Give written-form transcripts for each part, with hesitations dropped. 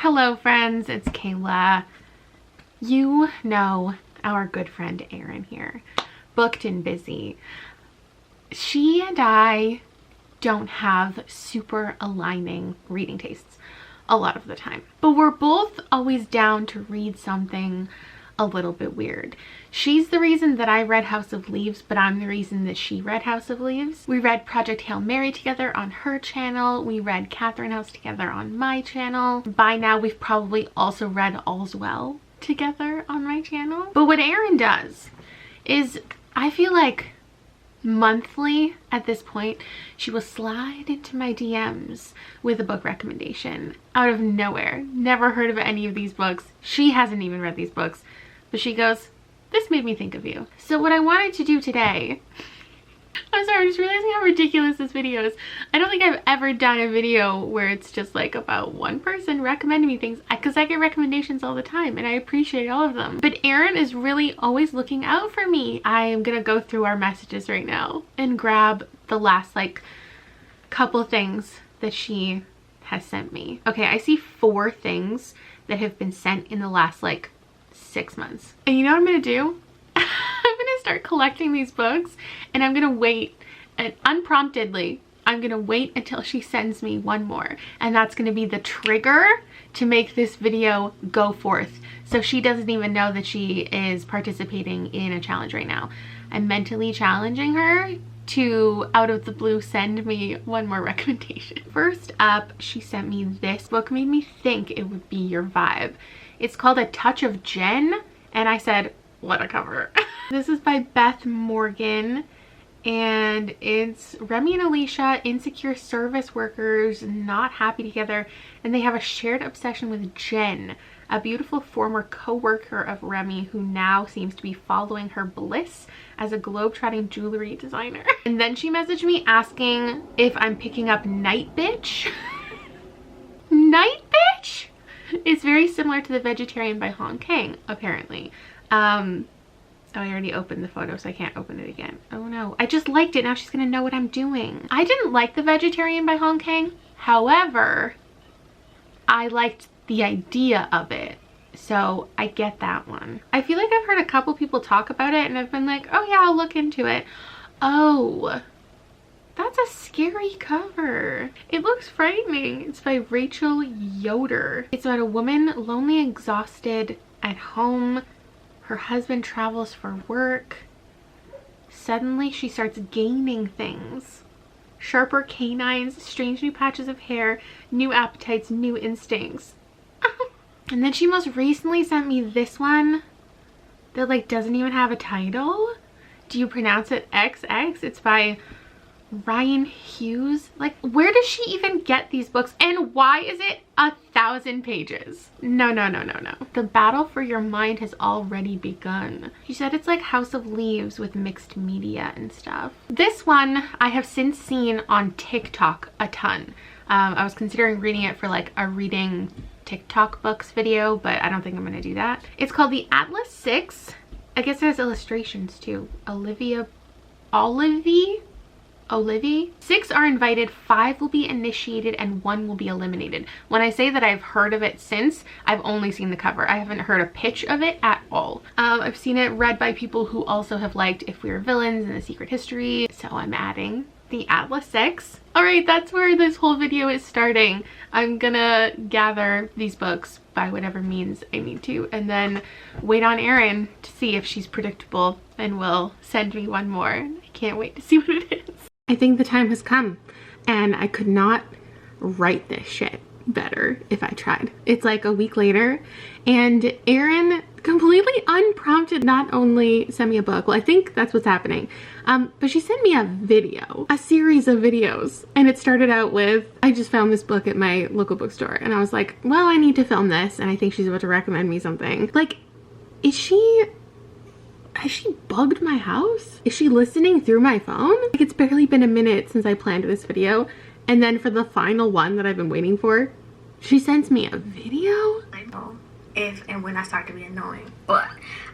Hello friends, it's Kayla. You know our good friend Erin here, booked and busy. She and I don't have super aligning reading tastes a lot of the time, but we're both always down to read something a little bit weird. She's the reason that I read House of Leaves, but I'm the reason that she read House of Leaves. We read Project Hail Mary together on her channel. We read Catherine House together on my channel. By now we've probably also read All's Well together on my channel. But what Erin does is, I feel like monthly at this point, she will slide into my DMs with a book recommendation out of nowhere. Never heard of any of these books. She hasn't even read these books, but she goes, "This made me think of you." So what I wanted to do today, I'm sorry, I'm just realizing how ridiculous this video is. I don't think I've ever done a video where it's just like about one person recommending me things, because I get recommendations all the time and I appreciate all of them. But Erin is really always looking out for me. I'm gonna go through our messages right now and grab the last like couple things that she has sent me. Okay, I see 4 things that have been sent in the last like 6 months. And you know what I'm gonna do? I'm gonna start collecting these books and I'm gonna wait, and unpromptedly I'm gonna wait until she sends me one more, and that's gonna be the trigger to make this video go forth, so she doesn't even know that she is participating in a challenge right now. I'm mentally challenging her to, out of the blue, send me one more recommendation. First up, she sent me this book. Made me think it would be your vibe. It's called A Touch of Jen, and I said, what a cover. This is by Beth Morgan, and it's Remy and Alicia, insecure service workers, not happy together, and they have a shared obsession with Jen, a beautiful former co-worker of Remy who now seems to be following her bliss as a globe-trotting jewelry designer. And then she messaged me asking if I'm picking up Night Bitch. Night Bitch? It's very similar to The Vegetarian by Hong Kang, apparently. Oh, I already opened the photo, so I can't open it again. Oh no, I just liked it. Now she's gonna know what I'm doing. I didn't like The Vegetarian by Hong Kang. However, I liked the idea of it, so I get that one. I feel like I've heard a couple people talk about it and I've been like, oh yeah, I'll look into it. Oh, that's a scary cover. It looks frightening. It's by Rachel Yoder. It's about a woman lonely and exhausted at home. Her husband travels for work. Suddenly she starts gaining things. Sharper canines, strange new patches of hair, new appetites, new instincts. And then she most recently sent me this one that like doesn't even have a title. Do you pronounce it XX? It's by Ryan Hughes. Like, where does she even get these books, and why is it 1,000 pages? No. The battle for your mind has already begun. She said it's like House of Leaves with mixed media and stuff. This one I have since seen on TikTok a ton. I was considering reading it for like a reading TikTok books video, but I don't think I'm gonna do that. It's called The Atlas 6. I guess it has illustrations too. Olivie. 6 are invited, 5 will be initiated, and 1 will be eliminated. When I say that I've heard of it since, I've only seen the cover. I haven't heard a pitch of it at all. I've seen it read by people who also have liked If We Were Villains and The Secret History, so I'm adding The Atlas 6. Alright, that's where this whole video is starting. I'm gonna gather these books by whatever means I need to, and then wait on Erin to see if she's predictable and will send me one more. I can't wait to see what it is. I think the time has come, and I could not write this shit better if I tried. It's like a week later, and Erin completely unprompted not only sent me a book, well I think that's what's happening, but she sent me a video, a series of videos, and it started out with, I just found this book at my local bookstore, and I was like, well, I need to film this, and I think she's about to recommend me something. Like, has she bugged my house? Is she listening through my phone? Like, it's barely been a minute since I planned this video, and then for the final one that I've been waiting for, she sends me a video? I know if and when I start to be annoying, but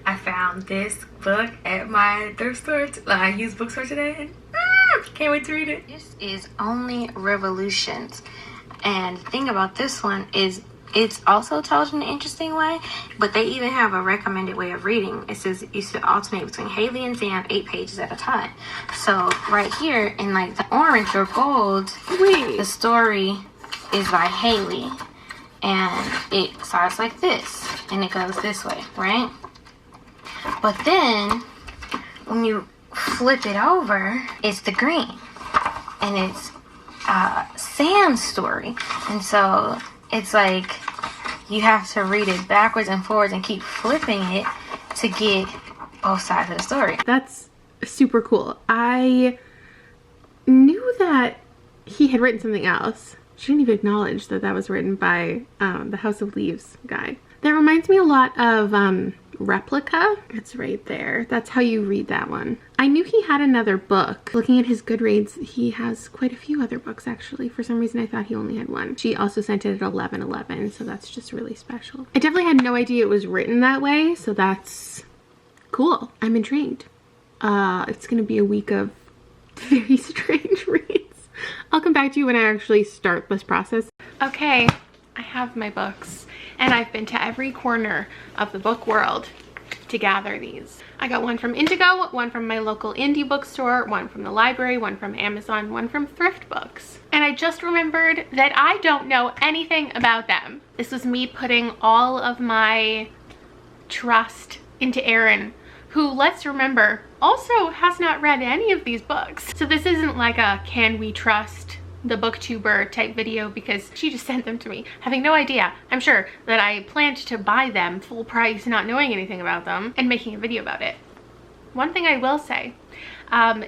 I found this book at my thrift store, used bookstore today, and can't wait to read it. This is Only Revolutions, and the thing about this one is it's also told in an interesting way, but they even have a recommended way of reading. It says you should alternate between Haley and Sam 8 pages at a time. So right here in like the orange or gold, the story is by Haley, and it starts like this and it goes this way, right? But then when you flip it over, it's the green, and it's Sam's story. And so it's like you have to read it backwards and forwards and keep flipping it to get both sides of the story. That's super cool. I knew that he had written something else. She didn't even acknowledge that that was written by the House of Leaves guy. That reminds me a lot of Replica. It's right there. That's how you read that one. I knew he had another book. Looking at his Goodreads, he has quite a few other books actually. For some reason I thought he only had one. She also sent it at 11:11, so that's just really special. I definitely had no idea it was written that way, so that's cool. I'm intrigued. It's gonna be a week of very strange reads. I'll come back to you when I actually start this process. Okay, I have my books, and I've been to every corner of the book world to gather these. I got one from Indigo, one from my local indie bookstore, one from the library, one from Amazon, one from Thrift Books. And I just remembered that I don't know anything about them. This was me putting all of my trust into Erin, who, let's remember, also has not read any of these books. So this isn't like a can we trust the booktuber type video, because she just sent them to me having no idea, I'm sure, that I planned to buy them full price, not knowing anything about them, and making a video about it. One thing I will say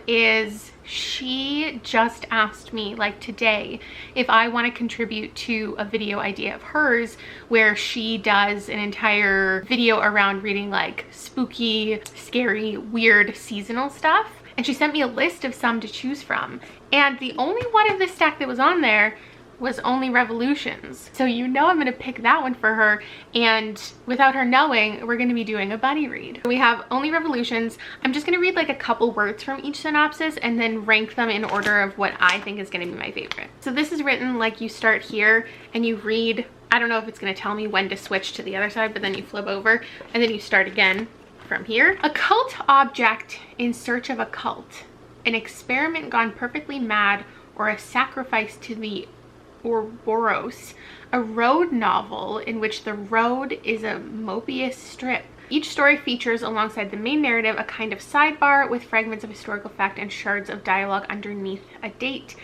is she just asked me, like today, if I want to contribute to a video idea of hers where she does an entire video around reading like spooky, scary, weird seasonal stuff. And she sent me a list of some to choose from. And the only one of this stack that was on there was Only Revolutions. So you know I'm gonna pick that one for her, and without her knowing, we're gonna be doing a buddy read. We have Only Revolutions. I'm just gonna read like a couple words from each synopsis and then rank them in order of what I think is gonna be my favorite. So this is written like you start here and you read, I don't know if it's gonna tell me when to switch to the other side, but then you flip over and then you start again from here. A cult object in search of a cult, an experiment gone perfectly mad, or a sacrifice to the Ouroboros, a road novel in which the road is a Mobius strip. Each story features, alongside the main narrative, a kind of sidebar with fragments of historical fact and shards of dialogue underneath a date,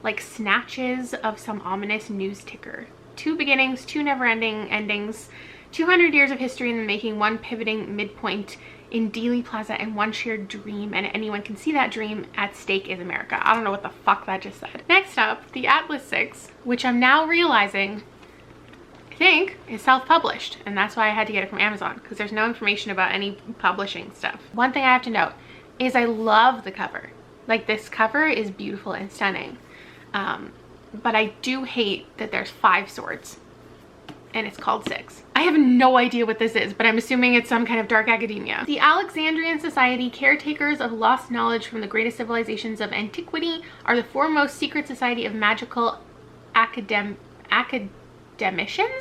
like snatches of some ominous news ticker. 2 beginnings, 2 never-ending endings, 200 years of history in the making, 1 pivoting midpoint in Dealey Plaza, and 1 shared dream, and anyone can see that dream. At stake is America. I don't know what the fuck that just said. Next up, the Atlas 6, which I'm now realizing, I think, is self-published, and that's why I had to get it from Amazon, because there's no information about any publishing stuff. One thing I have to note is I love the cover. Like, this cover is beautiful and stunning, but I do hate that there's 5 swords and it's called 6. I have no idea what this is, but I'm assuming it's some kind of dark academia. The Alexandrian Society, caretakers of lost knowledge from the greatest civilizations of antiquity, are the foremost secret society of magical academicians.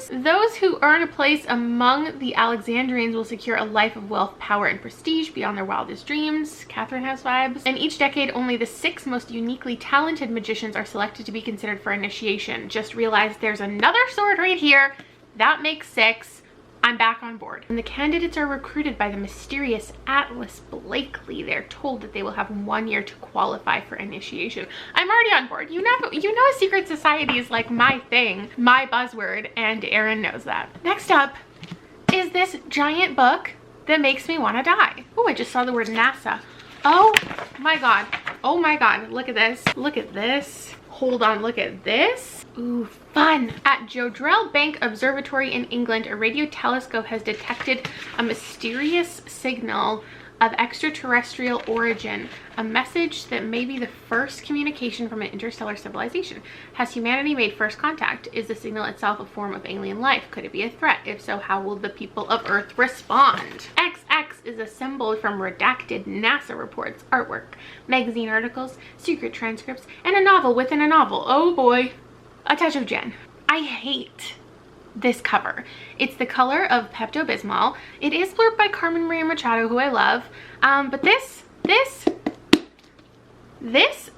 Those who earn a place among the Alexandrians will secure a life of wealth, power, and prestige beyond their wildest dreams. Catherine House vibes. And each decade, only the 6 most uniquely talented magicians are selected to be considered for initiation. Just realized there's another sword right here. That makes 6. I'm back on board. When the candidates are recruited by the mysterious Atlas Blakely, they're told that they will have 1 year to qualify for initiation. I'm already on board. You know a secret society is like my thing, my buzzword, and Erin knows that. Next up is this giant book that makes me want to die. Oh, I just saw the word NASA. Oh my god. Oh my god. Look at this. Look at this. Hold on, look at this. Ooh, fun. At Jodrell Bank Observatory in England, a radio telescope has detected a mysterious signal of extraterrestrial origin, a message that may be the first communication from an interstellar civilization. Has humanity made first contact? Is the signal itself a form of alien life? Could it be a threat? If so, how will the people of Earth respond? XX is a symbol from redacted NASA reports, artwork, magazine articles, secret transcripts, and a novel within a novel. Oh boy. A touch of Jen. I hate this cover. It's the color of Pepto-Bismol. It is blurred by Carmen Maria Machado, who I love. But this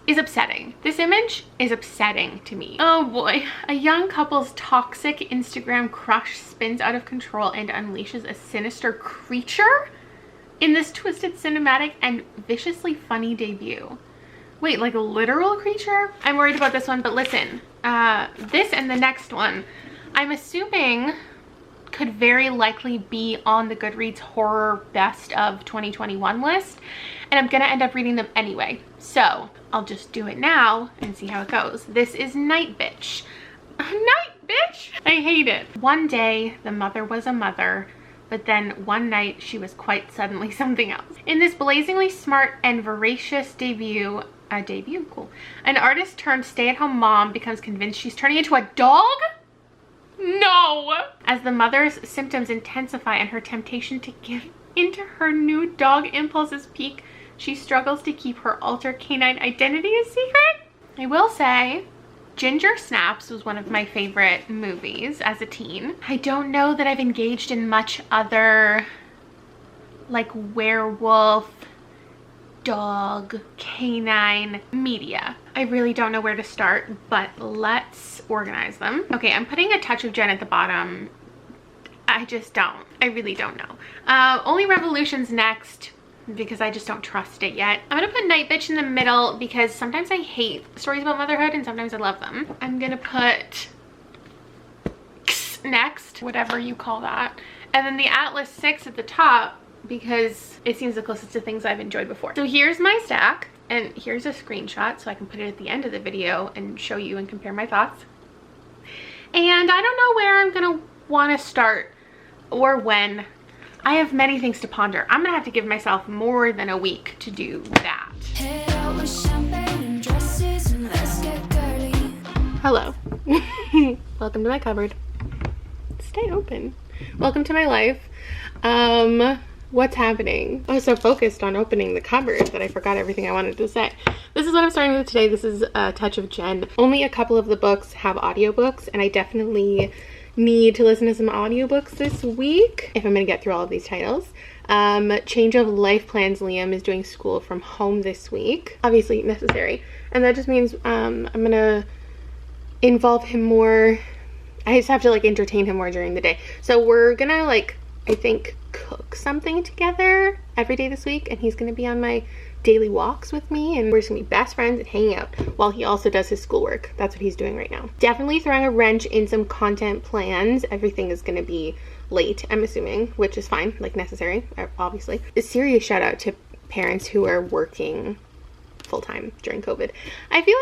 is upsetting. This image is upsetting to me. Oh boy. A young couple's toxic Instagram crush spins out of control and unleashes a sinister creature in this twisted cinematic and viciously funny debut. Wait, like a literal creature? I'm worried about this one, but listen. This and the next one, I'm assuming could very likely be on the Goodreads horror best of 2021 list, and I'm gonna end up reading them anyway. So I'll just do it now and see how it goes. This is Night Bitch. Night Bitch! I hate it. One day, the mother was a mother, but then one night she was quite suddenly something else. In this blazingly smart and voracious debut, cool. An artist turned stay-at-home mom becomes convinced she's turning into a dog? No! As the mother's symptoms intensify and her temptation to give into her new dog impulses peak, she struggles to keep her alter canine identity a secret. I will say, Ginger Snaps was one of my favorite movies as a teen. I don't know that I've engaged in much other like werewolf, dog, canine media. I really don't know where to start, but let's organize them. Okay, I'm putting a touch of Jen at the bottom. I just don't. I really don't know. Only Revolution's next because I just don't trust it yet. I'm gonna put Night Bitch in the middle because sometimes I hate stories about motherhood and sometimes I love them. I'm gonna put next, whatever you call that. And then the Atlas 6 at the top because it seems the closest to things I've enjoyed before. So here's my stack, and here's a screenshot so I can put it at the end of the video and show you and compare my thoughts. And I don't know where I'm gonna want to start or when. I have many things to ponder. I'm gonna have to give myself more than a week to do that. Hello. Welcome to my cupboard. Stay open. Welcome to my life. What's happening? I was so focused on opening the cupboard that I forgot everything I wanted to say. This is what I'm starting with today. This is a Touch of Jen. Only a couple of the books have audiobooks, and I definitely need to listen to some audiobooks this week if I'm gonna get through all of these titles. Change of life plans. Liam is doing school from home this week. Obviously necessary. And that just means I'm gonna involve him more. I just have to like entertain him more during the day. So we're gonna like, I think, cook something together every day this week, and he's gonna be on my daily walks with me, and we're just gonna be best friends and hanging out while he also does his schoolwork. That's what he's doing right now. Definitely throwing a wrench in some content plans. Everything is gonna be late, I'm assuming, which is fine, like necessary, obviously. A serious shout out to parents who are working full-time during COVID. I feel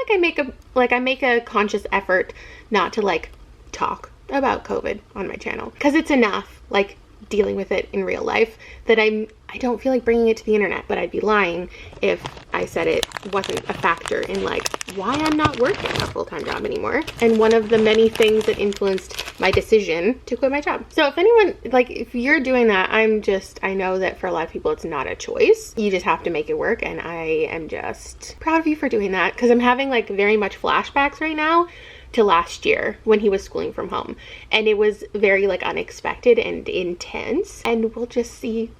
like I make a conscious effort not to like talk about COVID on my channel because it's enough like dealing with it in real life that I don't feel like bringing it to the internet, but I'd be lying if I said it wasn't a factor in like why I'm not working a full-time job anymore, and one of the many things that influenced my decision to quit my job. So if anyone, like if you're doing that, I know that for a lot of people it's not a choice. You just have to make it work, and I am just proud of you for doing that because I'm having like very much flashbacks right now to last year when he was schooling from home, and it was very like unexpected and intense, and we'll just see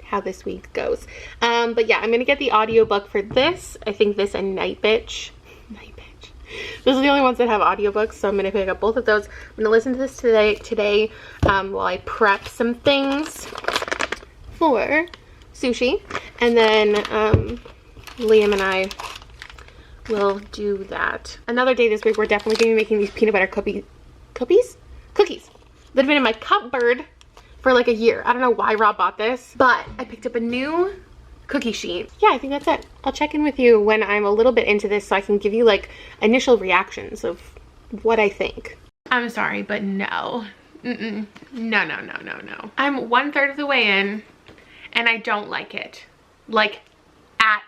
how this week goes. But yeah, I'm gonna get the audiobook for this. I think this and Night Bitch. Those are the only ones that have audiobooks, so I'm gonna pick up both of those. I'm gonna listen to this today while I prep some things for sushi, and then Liam and I will do that. Another day this week, we're definitely gonna be making these peanut butter cookies that have been in my cupboard for like a year. I don't know why Rob bought this, but I picked up a new cookie sheet. Yeah, I think that's it. I'll check in with you when I'm a little bit into this so I can give you like initial reactions of what I think. I'm sorry, but no. No. I'm 1/3 of the way in and I don't like it. Like at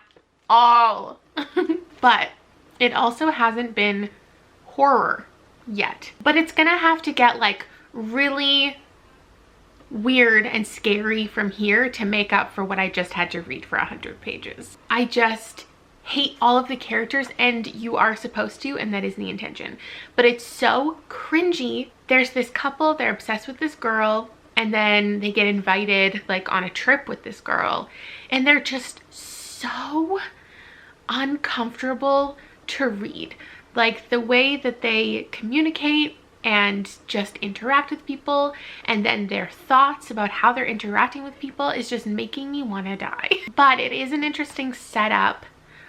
all. But it also hasn't been horror yet. But it's gonna have to get like really weird and scary from here to make up for what I just had to read for 100 pages. I just hate all of the characters, and you are supposed to, and that is the intention. But it's so cringy. There's this couple, they're obsessed with this girl, and then they get invited like on a trip with this girl, and they're just so uncomfortable to read. Like the way that they communicate and just interact with people, and then their thoughts about how they're interacting with people is just making me want to die. But it is an interesting setup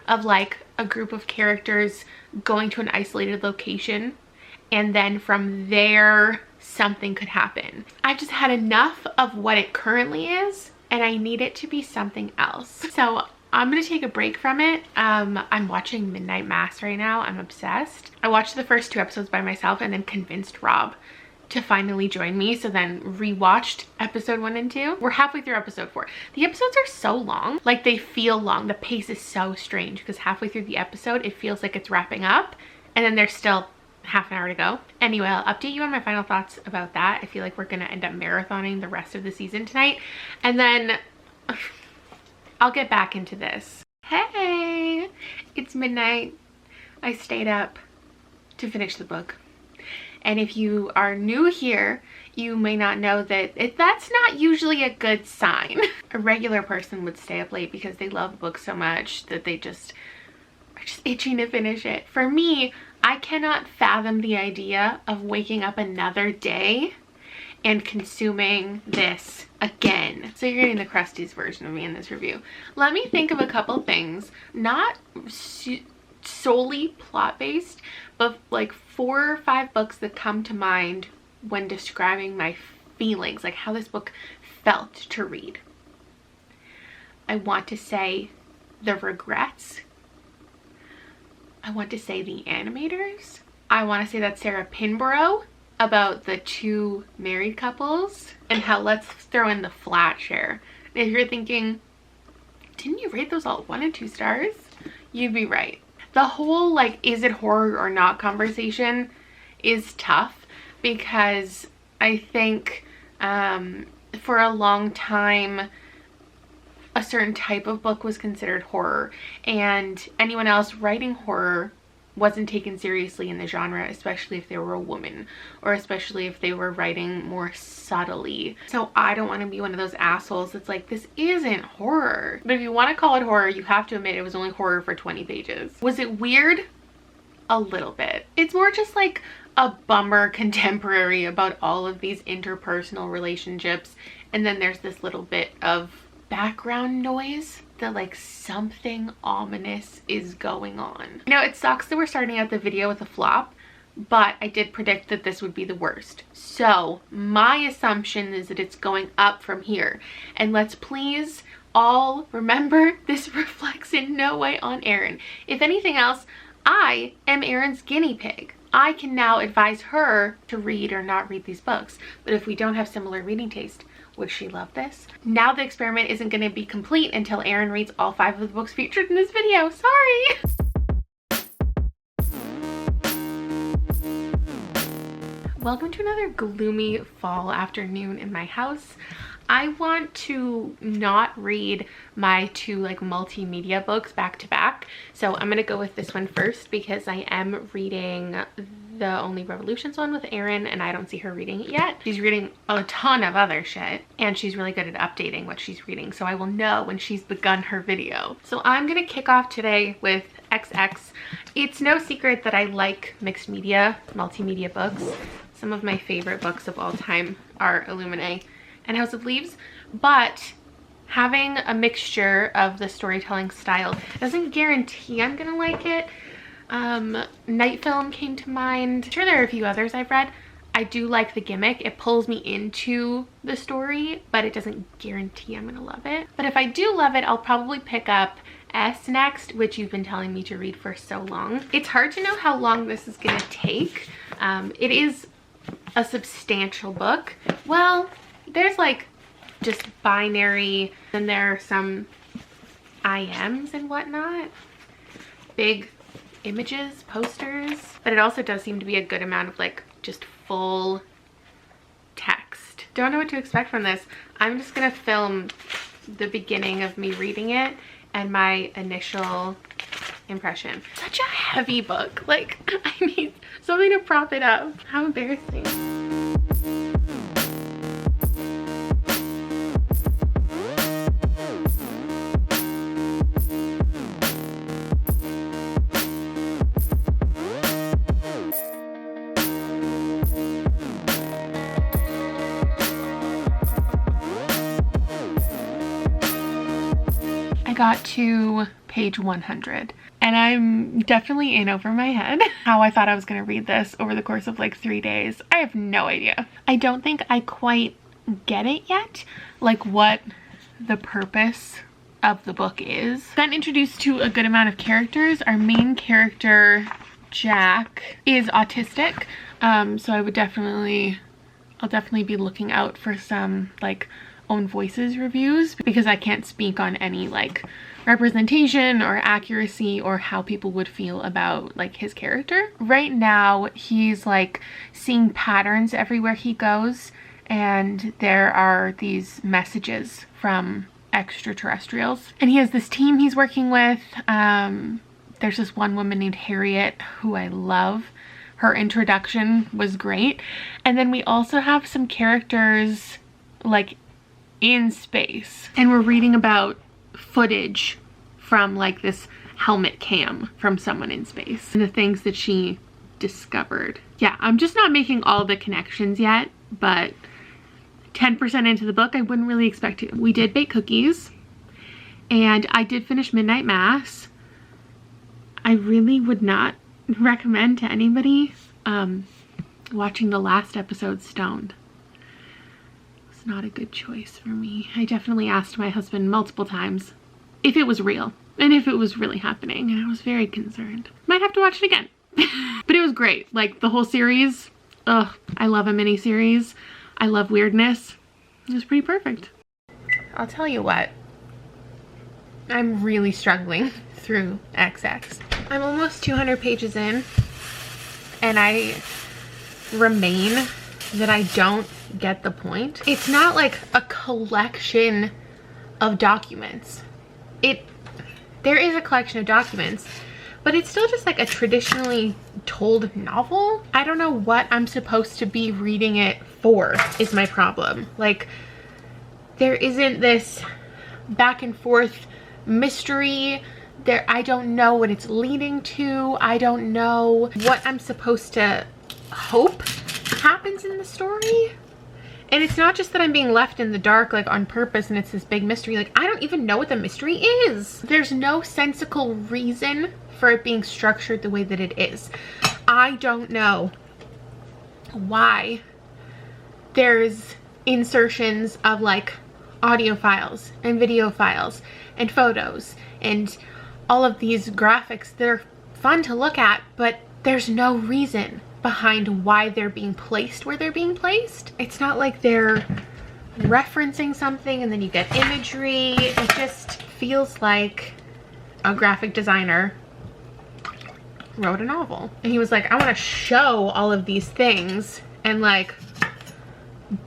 of like a group of characters going to an isolated location, and then from there something could happen. I've just had enough of what it currently is, and I need it to be something else. So I'm gonna take a break from it. I'm watching Midnight Mass right now. I'm obsessed. I watched the first 2 episodes by myself and then convinced Rob to finally join me, so then rewatched episode 1 and 2. We're halfway through episode 4. The episodes are so long, like they feel long. The pace is so strange because halfway through the episode it feels like it's wrapping up, and then there's still half an hour to go. Anyway, I'll update you on my final thoughts about that. I feel like we're gonna end up marathoning the rest of the season tonight, and then I'll get back into this. Hey, it's midnight. I stayed up to finish the book. And if you are new here, you may not know that that's not usually a good sign. A regular person would stay up late because they love the book so much that they just are just itching to finish it. For me, I cannot fathom the idea of waking up another day and consuming this again. So you're getting the Krusty's version of me in this review. Let me think of a couple things, not solely plot-based, but like 4 or 5 books that come to mind when describing my feelings, like how this book felt to read. I want to say the regrets. I want to say the animators. I want to say that Sarah Pinborough about the 2 married couples, and how let's throw in the flat share. And if you're thinking, didn't you rate those all 1 and 2 stars? You'd be right. The whole like, is it horror or not conversation is tough, because I think for a long time a certain type of book was considered horror, and anyone else writing horror wasn't taken seriously in the genre, especially if they were a woman, or especially if they were writing more subtly. So I don't want to be one of those assholes that's like, this isn't horror. But if you want to call it horror, you have to admit it was only horror for 20 pages. Was it weird? A little bit. It's more just like a bummer contemporary about all of these interpersonal relationships, and then there's this little bit of background noise that like something ominous is going on. You know, it sucks that we're starting out the video with a flop, but I did predict that this would be the worst. So my assumption is that it's going up from here. And let's please all remember, this reflects in no way on Erin. If anything else, I am Erin's guinea pig. I can now advise her to read or not read these books. But if we don't have similar reading taste, would she love this? Now the experiment isn't going to be complete until Erin reads all 5 of the books featured in this video. Sorry! Welcome to another gloomy fall afternoon in my house. I want to not read my 2 like multimedia books back to back. So I'm gonna go with this one first because I am reading the Only Revolutions one with Erin, and I don't see her reading it yet. She's reading a ton of other shit, and she's really good at updating what she's reading, so I will know when she's begun her video. So I'm gonna kick off today with XX. It's no secret that I like mixed media, multimedia books. Some of my favorite books of all time are Illuminae and House of Leaves, but having a mixture of the storytelling style doesn't guarantee I'm gonna like it. Night Film came to mind. I'm sure there are a few others I've read. I do like the gimmick. It pulls me into the story, but it doesn't guarantee I'm gonna love it. But if I do love it, I'll probably pick up S next, which you've been telling me to read for so long. It's hard to know how long this is gonna take. It is a substantial book. Well, there's like just binary, and there are some IMs and whatnot. Big images, posters, but it also does seem to be a good amount of like just full text. Don't know what to expect from this. I'm just gonna film the beginning of me reading it and my initial impression. Such a heavy book. Like, I need something to prop it up. How embarrassing. I got to page 100 and I'm definitely in over my head how I thought I was going to read this over the course of like 3 days. I have no idea. I don't think I quite get it yet, like what the purpose of the book is. Got introduced to a good amount of characters. Our main character, Jack, is autistic, so I'll definitely be looking out for some like own voices reviews, because I can't speak on any like representation or accuracy or how people would feel about like his character. Right now he's like seeing patterns everywhere he goes, and there are these messages from extraterrestrials, and he has this team he's working with. There's this one woman named Harriet who I love. Her introduction was great. And then we also have some characters like in space, and we're reading about footage from like this helmet cam from someone in space and the things that she discovered. Yeah, I'm just not making all the connections yet, but 10% into the book, I wouldn't really expect to. We did bake cookies, and I did finish Midnight Mass. I really would not recommend to anybody watching the last episode stoned. It's not a good choice for me. I definitely asked my husband multiple times if it was real and if it was really happening, and I was very concerned. Might have to watch it again. But it was great. Like the whole series. Ugh, I love a mini series. I love weirdness. It was pretty perfect. I'll tell you what, I'm really struggling through XX. I'm almost 200 pages in, and I remain that I don't get the point. It's not like a collection of documents. There is a collection of documents, but it's still just like a traditionally told novel. I don't know what I'm supposed to be reading it for is my problem. Like, there isn't this back and forth mystery. I don't know what it's leading to. I don't know what I'm supposed to hope happens in the story. And it's not just that I'm being left in the dark like on purpose and it's this big mystery. Like, I don't even know what the mystery is. There's no sensical reason for it being structured the way that it is. I don't know why there's insertions of like audio files and video files and photos and all of these graphics that are fun to look at, but there's no reason behind why they're being placed where they're being placed. It's not like they're referencing something and then you get imagery. It just feels like a graphic designer wrote a novel and he was like, I want to show all of these things and like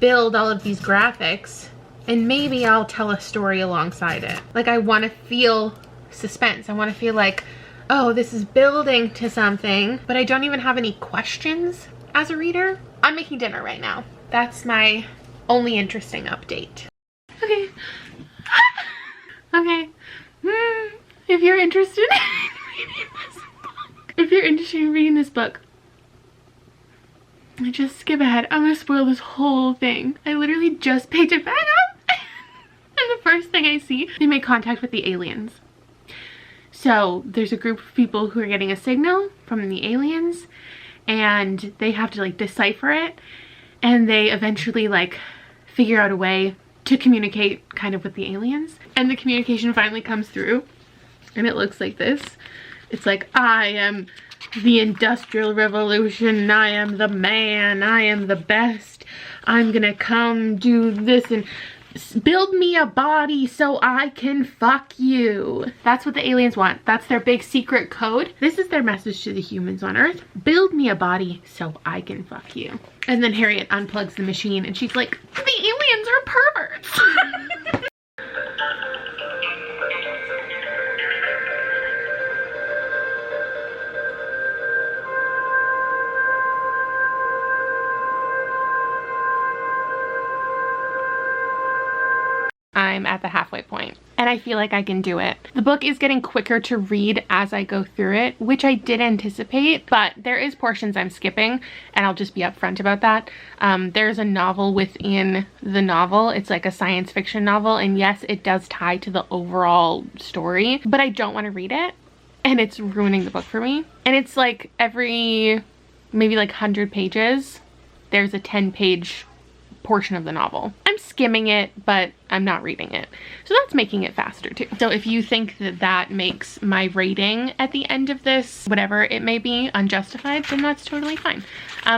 build all of these graphics, and maybe I'll tell a story alongside it. Like, I want to feel suspense. I want to feel like, oh, this is building to something, but I don't even have any questions as a reader. I'm making dinner right now. That's my only interesting update. Okay. Okay. If you're interested in reading this book, just skip ahead. I'm gonna spoil this whole thing. I literally just picked it back up and the first thing I see, they make contact with the aliens. So there's a group of people who are getting a signal from the aliens, and they have to like decipher it, and they eventually like figure out a way to communicate kind of with the aliens, and the communication finally comes through, and it looks like this. It's like, I am the Industrial Revolution, I am the man, I am the best, I'm gonna come do this and build me a body so I can fuck you. That's what the aliens want. That's their big secret code. This is their message to the humans on Earth. Build me a body so I can fuck you. And then Harriet unplugs the machine and she's like, the aliens are perverts. I'm at the halfway point, and I feel like I can do it. The book is getting quicker to read as I go through it, which I did anticipate, but there is portions I'm skipping, and I'll just be upfront about that. There's a novel within the novel. It's like a science fiction novel, and yes, it does tie to the overall story, but I don't want to read it, and it's ruining the book for me. And it's like every maybe like 100 pages, there's a 10-page portion of the novel. I'm skimming it, but I'm not reading it. So that's making it faster too. So if you think that that makes my rating at the end of this, whatever it may be, unjustified, then that's totally fine.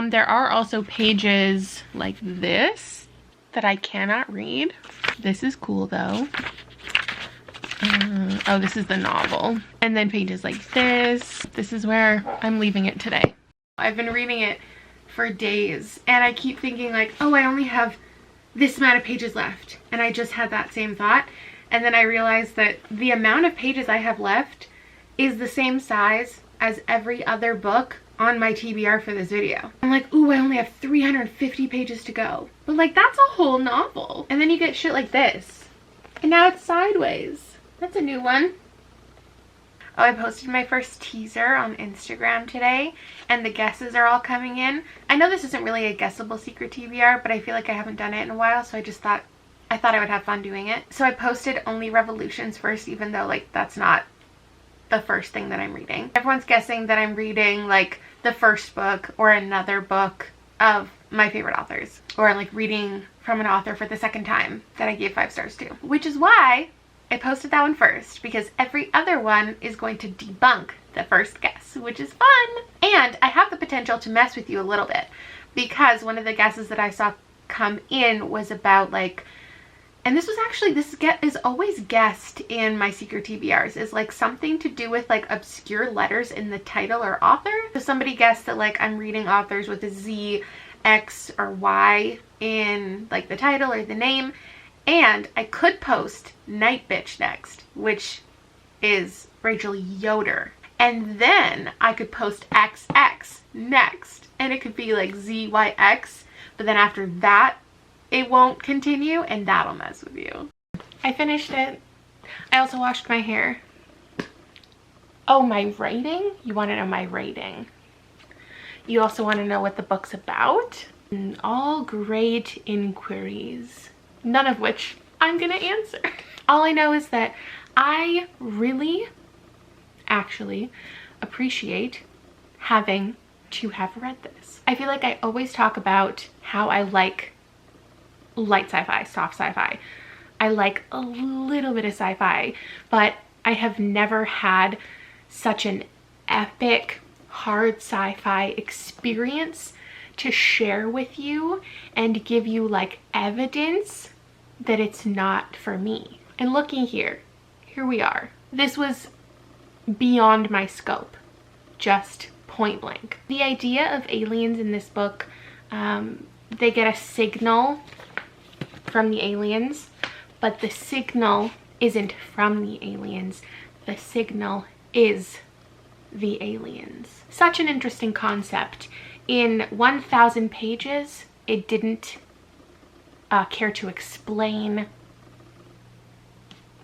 There are also pages like this that I cannot read. This is cool though. Oh, this is the novel. And then pages like this. This is where I'm leaving it today. I've been reading it for days, and I keep thinking like, oh, I only have this amount of pages left, and I just had that same thought, and then I realized that the amount of pages I have left is the same size as every other book on my TBR for this video. I'm like, ooh, I only have 350 pages to go, but like that's a whole novel. And then you get shit like this, and now it's sideways. That's a new one. Oh, I posted my first teaser on Instagram today, and the guesses are all coming in. I know this isn't really a guessable secret TBR, but I feel like I haven't done it in a while, so I thought I would have fun doing it. So I posted only Revolutions first, even though like that's not the first thing that I'm reading. Everyone's guessing that I'm reading like the first book or another book of my favorite authors, or like reading from an author for the second time that I gave 5 stars to, which is why I posted that one first, because every other one is going to debunk the first guess, which is fun. And I have the potential to mess with you a little bit, because one of the guesses that I saw come in was about like, and this was actually, this is always guessed in my secret TBRs, is like something to do with like obscure letters in the title or author. So somebody guessed that like I'm reading authors with a Z, X, or Y in like the title or the name. And I could post Night Bitch next, which is Rachel Yoder. And then I could post XX next, and it could be like ZYX, but then after that, it won't continue, and that'll mess with you. I finished it. I also washed my hair. Oh, my rating? You want to know my rating? You also want to know what the book's about? All great inquiries, none of which I'm gonna answer. All I know is that I really actually appreciate having to have read this. I feel like I always talk about how I like light sci-fi, soft sci-fi. I like a little bit of sci-fi, but I have never had such an epic hard sci-fi experience to share with you and give you like evidence that it's not for me. And looking here we are. This was beyond my scope, just point blank. The idea of aliens in this book, they get a signal from the aliens, but the signal isn't from the aliens. The signal is the aliens. Such an interesting concept. In 1,000 pages, it didn't care to explain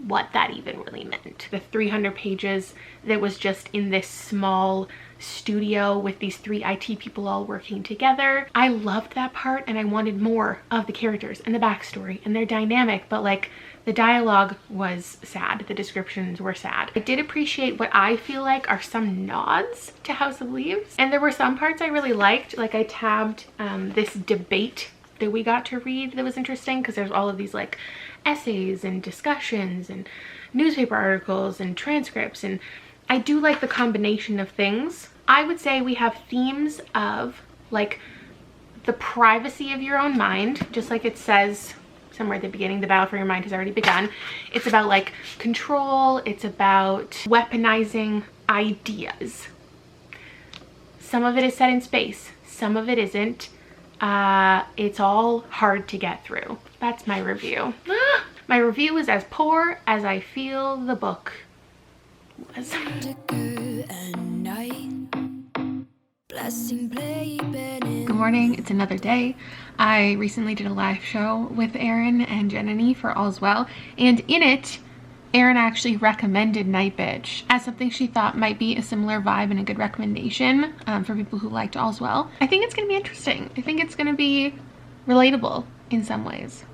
what that even really meant. The 300 pages that was just in this small studio with these 3 IT people all working together, I loved that part, and I wanted more of the characters and the backstory and their dynamic, but like the dialogue was sad, the descriptions were sad. I did appreciate what I feel like are some nods to House of Leaves, and there were some parts I really liked. Like I tabbed this debate that we got to read that was interesting, because there's all of these like essays and discussions and newspaper articles and transcripts, and I do like the combination of things. I would say we have themes of like the privacy of your own mind, just like it says somewhere at the beginning, the battle for your mind has already begun. It's about like control, it's about weaponizing ideas. Some of it is set in space, some of it isn't. It's all hard to get through. That's my review. My review is as poor as I feel the book was. Good morning, it's another day. I recently did a live show with Erin and Jenny for All's Well, and in it, Erin actually recommended Night Bitch as something she thought might be a similar vibe and a good recommendation for people who liked All's Well. I think it's going to be interesting. I think it's going to be relatable in some ways.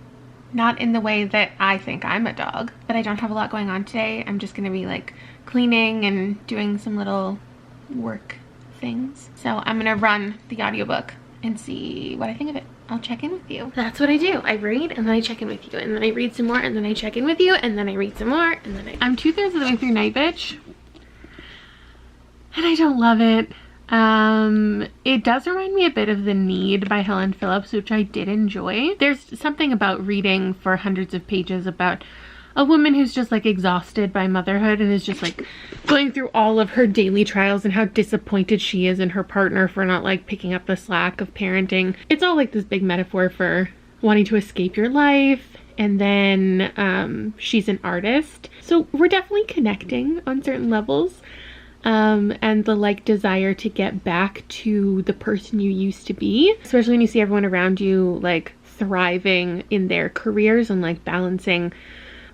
Not in the way that I think I'm a dog, but I don't have a lot going on today. I'm just going to be like cleaning and doing some little work things. So I'm gonna run the audiobook and see what I think of it. I'll check in with you. That's what I do. I read and then I check in with you, and then I read some more and then I check in with you, and then I read some more and then I'm 2/3 of the way through Night Bitch and I don't love it. It does remind me a bit of The Need by Helen Phillips, which I did enjoy. There's something about reading for hundreds of pages about a woman who's just like exhausted by motherhood and is just like going through all of her daily trials and how disappointed she is in her partner for not like picking up the slack of parenting. It's all like this big metaphor for wanting to escape your life. And then she's an artist, so we're definitely connecting on certain levels. And the like desire to get back to the person you used to be, especially when you see everyone around you like thriving in their careers and like balancing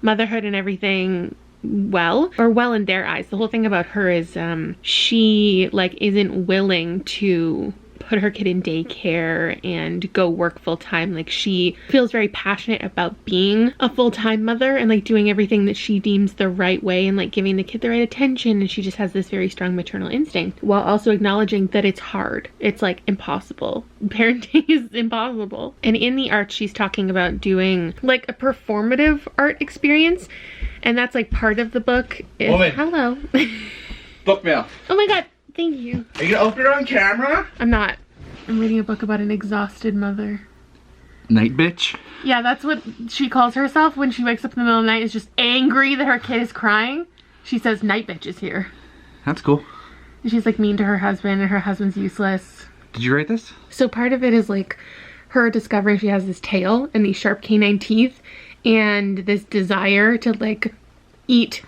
motherhood and everything well in their eyes. The whole thing about her is she like isn't willing to put her kid in daycare and go work full-time. Like she feels very passionate about being a full-time mother and like doing everything that she deems the right way and like giving the kid the right attention, and she just has this very strong maternal instinct while also acknowledging that it's hard. It's like impossible. Parenting is impossible. And in the art she's talking about doing like a performative art experience, and that's like part of the book is hello. Book mail. Oh my god. Thank you. Are you gonna open it on camera? I'm not. I'm reading a book about an exhausted mother. Night Bitch? Yeah, that's what she calls herself when she wakes up in the middle of the night, is just angry that her kid is crying. She says Night Bitch is here. That's cool. And she's like mean to her husband, and her husband's useless. Did you write this? So part of it is like her discovering she has this tail and these sharp canine teeth and this desire to like eat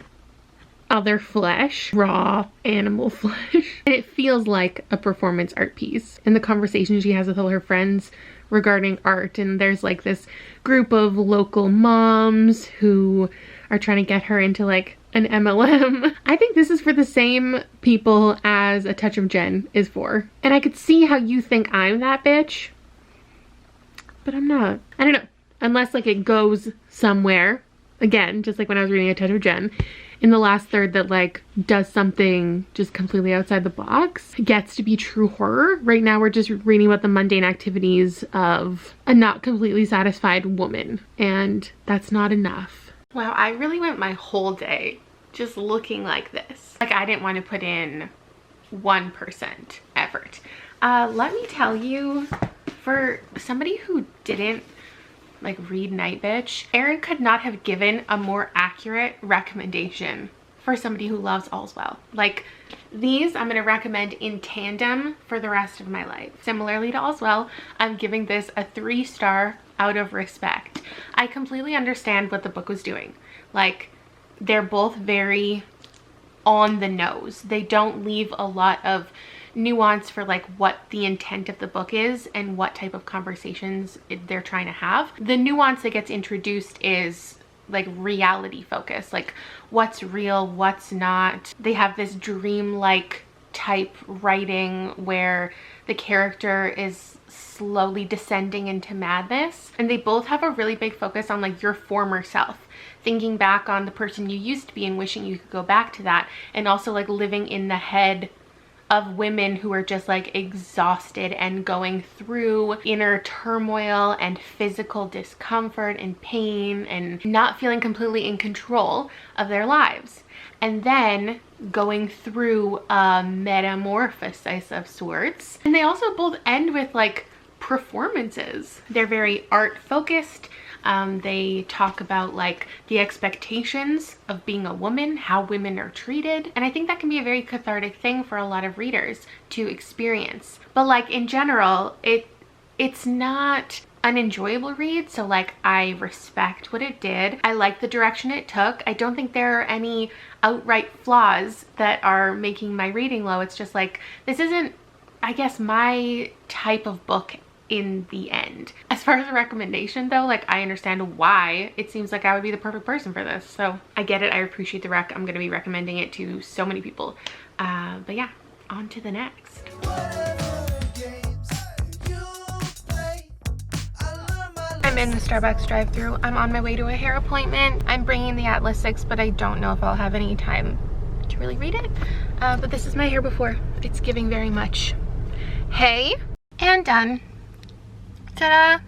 other flesh, raw animal flesh. And it feels like a performance art piece. And the conversation she has with all her friends regarding art, and there's like this group of local moms who are trying to get her into like an MLM. I think this is for the same people as A Touch of Jen is for. And I could see how you think I'm that bitch, but I'm not. I don't know. Unless like it goes somewhere. Again, just like when I was reading A Touch of Jen, in the last third that like does something just completely outside the box, gets to be true horror. Right now we're just reading about the mundane activities of a not completely satisfied woman, and that's not enough. Wow, I really went my whole day just looking like this. Like I didn't want to put in 1% effort. Let me tell you, for somebody who didn't like read Night Bitch, Erin could not have given a more accurate recommendation for somebody who loves All's Well. Like these I'm going to recommend in tandem for the rest of my life. Similarly to All's Well, I'm giving this a 3-star out of respect. I completely understand what the book was doing. Like they're both very on the nose. They don't leave a lot of nuance for like what the intent of the book is and what type of conversations they're trying to have. The nuance that gets introduced is like reality focus, like what's real, what's not. They have this dream-like type writing where the character is slowly descending into madness, and they both have a really big focus on like your former self, thinking back on the person you used to be and wishing you could go back to that, and also like living in the head of women who are just like exhausted and going through inner turmoil and physical discomfort and pain and not feeling completely in control of their lives, and then going through a metamorphosis of sorts. And they also both end with like performances. They're very art focused. They talk about like the expectations of being a woman, how women are treated, and I think that can be a very cathartic thing for a lot of readers to experience. But like in general, it's not an enjoyable read, so like I respect what it did. I like the direction it took. I don't think there are any outright flaws that are making my rating low. It's just like this isn't I guess, my type of book in the end. As far as a recommendation though, like, I understand why it seems like I would be the perfect person for this. So I get it. I appreciate the rec. I'm going to be recommending it to so many people. But yeah, on to the next. I'm in the Starbucks drive-thru. I'm on my way to a hair appointment. I'm bringing the Atlas 6, but I don't know if I'll have any time to really read it. But this is my hair before. It's giving very much. Hey, and done. Ta-da!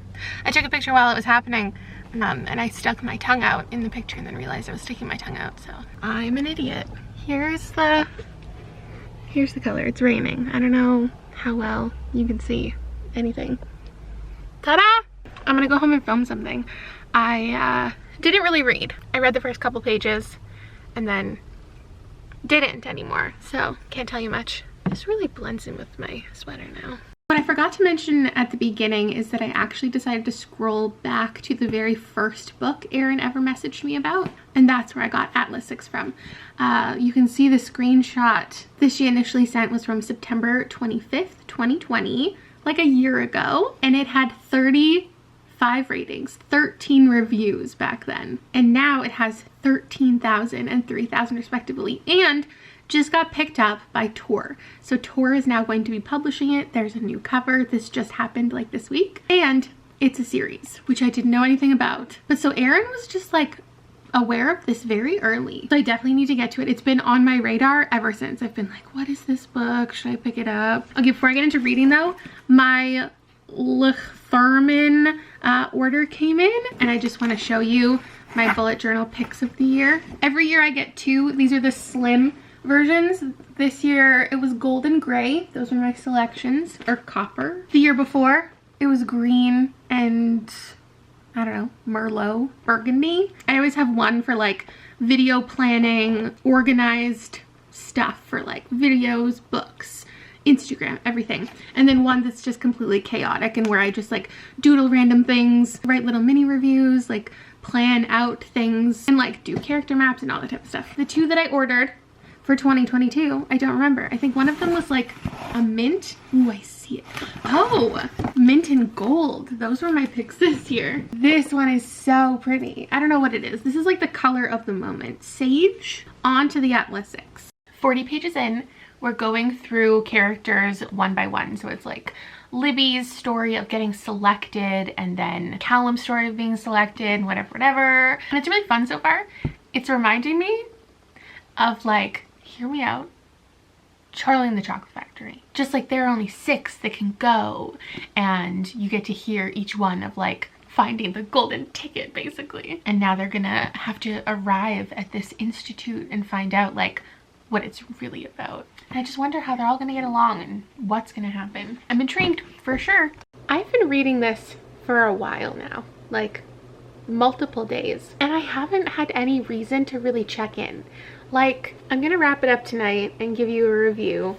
I took a picture while it was happening, and I stuck my tongue out in the picture and then realized I was sticking my tongue out, so I'm an idiot. Here's the color. It's raining. I don't know how well you can see anything. Ta-da! I'm gonna go home and film something. I didn't really read. I read the first couple pages and then didn't anymore, so can't tell you much. This really blends in with my sweater now. What I forgot to mention at the beginning is that I actually decided to scroll back to the very first book Erin ever messaged me about, and that's where I got Atlas 6 from. You can see the screenshot that she initially sent was from September 25th, 2020, like a year ago, and it had 35 ratings, 13 reviews back then, and now it has 13,000 and 3,000 respectively, and just got picked up by Tor. So Tor is now going to be publishing it. There's a new cover. This just happened like this week. And it's a series, which I didn't know anything about. But so Erin was just like aware of this very early. So I definitely need to get to it. It's been on my radar ever since. I've been like, what is this book? Should I pick it up? Okay, before I get into reading though, my Thurman order came in, and I just want to show you my bullet journal picks of the year. Every year I get two. These are the slim versions. This year it was gold and gray. Those were my selections, or copper. The year before it was green and I don't know, Merlot, burgundy. I always have one for like video planning, organized stuff for like videos, books, Instagram, everything. And then one that's just completely chaotic and where I just like doodle random things, write little mini reviews, like plan out things and like do character maps and all that type of stuff. The two that I ordered for 2022, I don't remember. I think one of them was like a mint. Ooh, I see it. Oh, mint and gold. Those were my picks this year. This one is so pretty. I don't know what it is. This is like the color of the moment. Sage. On to the Atlas 6. 40 pages in, we're going through characters one by one. So it's like Libby's story of getting selected and then Callum's story of being selected, whatever. And it's really fun so far. It's reminding me of like, hear me out, Charlie and the Chocolate Factory. Just like there are only 6 that can go and you get to hear each one of like finding the golden ticket basically. And now they're gonna have to arrive at this institute and find out like what it's really about. And I just wonder how they're all gonna get along and what's gonna happen. I'm intrigued for sure. I've been reading this for a while now, like multiple days, and I haven't had any reason to really check in. Like, I'm gonna wrap it up tonight and give you a review,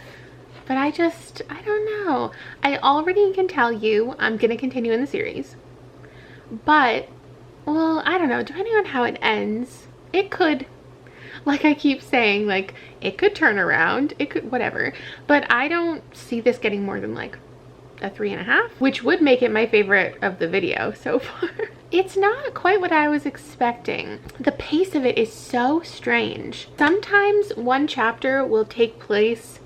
but I don't know. I already can tell you I'm gonna continue in the series, but, well, I don't know, depending on how it ends, it could, like I keep saying, like, it could turn around, it could, whatever, but I don't see this getting more than like a 3.5, which would make it my favorite of the video so far. It's not quite what I was expecting. The pace of it is so strange. Sometimes one chapter will take place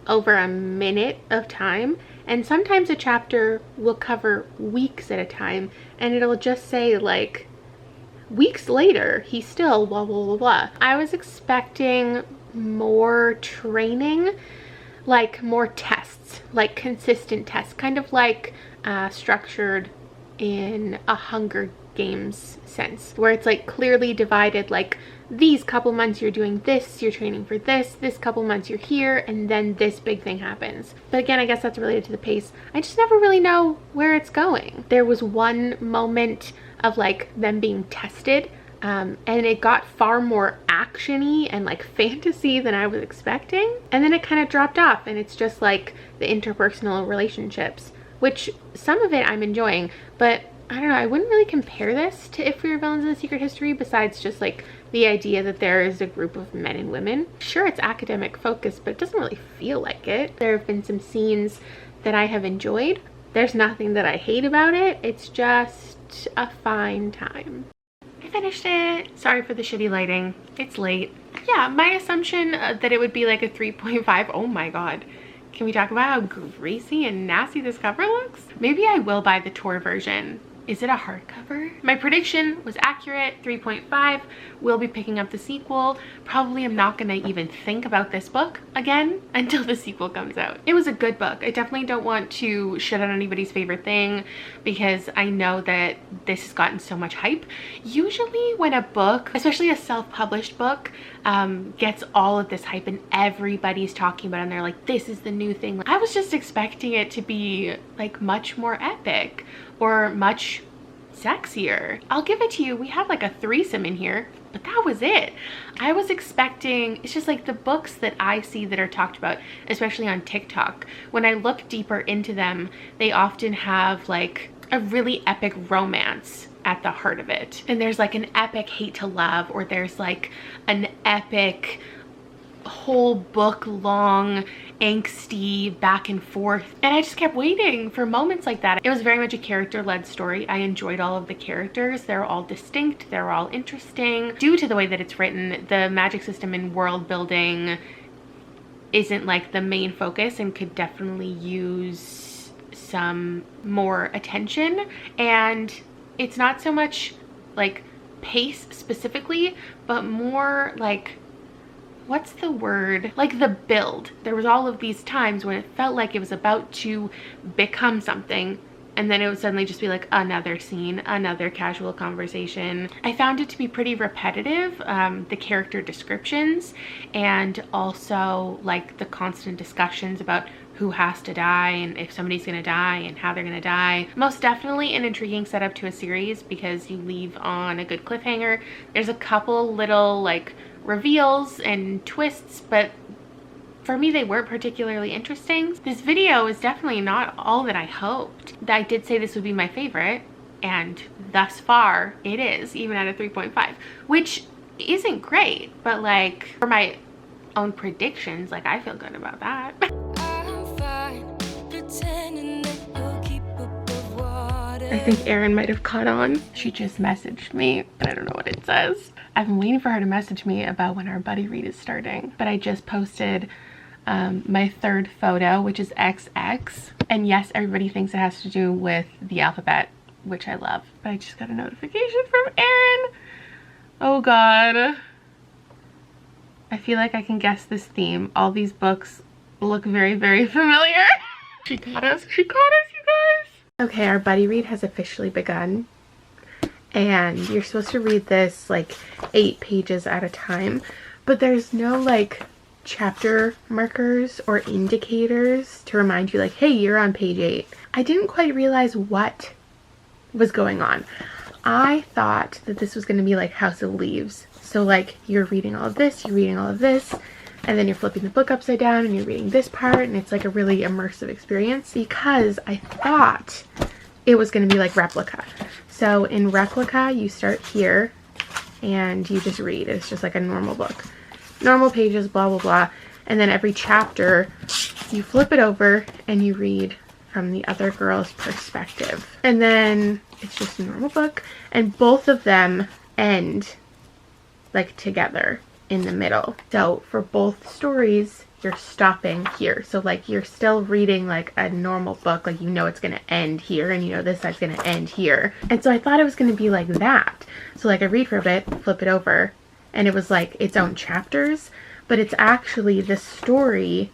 over a minute of time, and sometimes a chapter will cover weeks at a time, and it'll just say like, weeks later, he's still blah, blah, blah, blah. I was expecting more training, like more tests, like consistent tests, kind of like structured in a Hunger Games sense, where it's like clearly divided, like these couple months you're doing this, you're training for this couple months you're here, and then this big thing happens. But again, I guess that's related to the pace. I just never really know where it's going. There was one moment of like them being tested, and it got far more action-y and like fantasy than I was expecting, and then it kind of dropped off and it's just like the interpersonal relationships, which some of it I'm enjoying, but I don't know, I wouldn't really compare this to If We Were Villains in a Secret History, besides just like the idea that there is a group of men and women. Sure, it's academic focused, but it doesn't really feel like it. There have been some scenes that I have enjoyed. There's nothing that I hate about it. It's just a fine time. I finished it. Sorry for the shitty lighting. It's late. Yeah, my assumption that it would be like a 3.5. Oh my god. Can we talk about how greasy and nasty this cover looks? Maybe I will buy the tour version. Is it a hardcover? My prediction was accurate, 3.5. We'll be picking up the sequel. Probably I'm not gonna even think about this book again until the sequel comes out. It was a good book. I definitely don't want to shit on anybody's favorite thing because I know that this has gotten so much hype. Usually when a book, especially a self-published book, gets all of this hype and everybody's talking about it and they're like, this is the new thing. I was just expecting it to be like much more epic or much sexier. I'll give it to you, we had like a threesome in here, but that was it. I was expecting, it's just like the books that I see that are talked about, especially on TikTok, when I look deeper into them, they often have like a really epic romance at the heart of it. And there's like an epic hate to love, or there's like an epic whole book long angsty back and forth, and I just kept waiting for moments like that. It was very much a character-led story. I enjoyed all of the characters. They're all distinct, they're all interesting. Due to the way that it's written, the magic system and world building isn't like the main focus and could definitely use some more attention. And it's not so much like pace specifically, but more like, what's the word? Like the build. There was all of these times when it felt like it was about to become something, and then it would suddenly just be like another scene, another casual conversation. I found it to be pretty repetitive, the character descriptions, and also like the constant discussions about who has to die and if somebody's gonna die and how they're gonna die. Most definitely an intriguing setup to a series because you leave on a good cliffhanger. There's a couple little like reveals and twists, but for me they weren't particularly interesting. This video is definitely not all that I hoped. I did say this would be my favorite, and thus far it is, even at a 3.5, which isn't great, but like for my own predictions, like I feel good about that. I think Erin might have caught on. She just messaged me, but I don't know what it says. I've been waiting for her to message me about when our buddy read is starting, but I just posted my third photo, which is XX. And yes, everybody thinks it has to do with the alphabet, which I love, but I just got a notification from Erin. Oh God. I feel like I can guess this theme. All these books look very, very familiar. She caught us, you guys. Okay, our buddy read has officially begun, and you're supposed to read this like 8 pages at a time, but there's no like chapter markers or indicators to remind you like, hey, you're on page 8. I didn't quite realize what was going on. I thought that this was going to be like House of Leaves, so like you're reading all of this, you're reading all of this, and then you're flipping the book upside down and you're reading this part, and it's like a really immersive experience, because I thought it was going to be like Replica. So in Replica, you start here and you just read. It's just like a normal book. Normal pages, blah, blah, blah. And then every chapter, you flip it over and you read from the other girl's perspective. And then it's just a normal book, and both of them end like together in the middle. So for both stories, you're stopping here. So like you're still reading like a normal book, like you know it's gonna end here, and you know this side's gonna end here. And so I thought it was gonna be like that. So like I read for a bit, flip it over, and it was like its own chapters, but it's actually the story,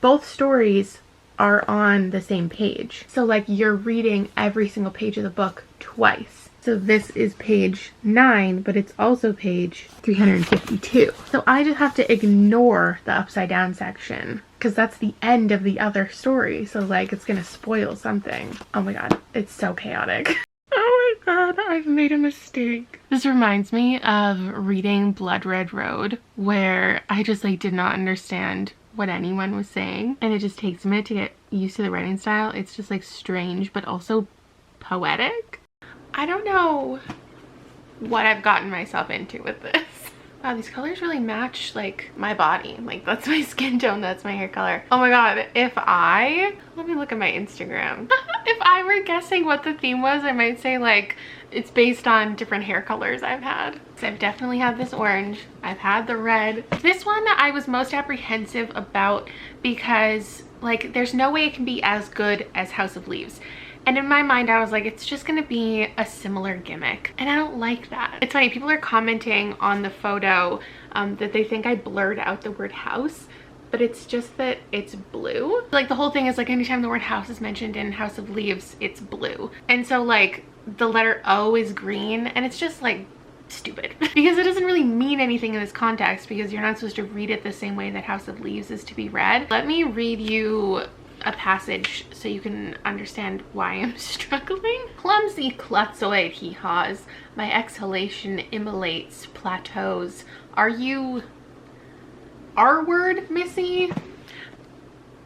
both stories are on the same page. So like you're reading every single page of the book twice. So this is page 9, but it's also page 352. So I just have to ignore the upside down section because that's the end of the other story. So like it's gonna spoil something. Oh my God, it's so chaotic. Oh my God, I've made a mistake. This reminds me of reading Blood Red Road, where I just like did not understand what anyone was saying, and it just takes a minute to get used to the writing style. It's just like strange, but also poetic. I don't know what I've gotten myself into with this. Wow, these colors really match like my body. Like that's my skin tone, that's my hair color. Oh my god, let me look at my Instagram. If I were guessing what the theme was, I might say like it's based on different hair colors I've had. So I've definitely had this orange, I've had the red. This one I was most apprehensive about because like there's no way it can be as good as House of Leaves. And in my mind, I was like, it's just gonna be a similar gimmick. And I don't like that. It's funny, people are commenting on the photo that they think I blurred out the word house, but it's just that it's blue. Like the whole thing is like anytime the word house is mentioned in House of Leaves, it's blue. And so like the letter O is green and it's just like stupid because it doesn't really mean anything in this context because you're not supposed to read it the same way that House of Leaves is to be read. Let me read you a passage so you can understand why I'm struggling. Clumsy klutzoid he haws, my exhalation immolates plateaus. Are you R-word, Missy?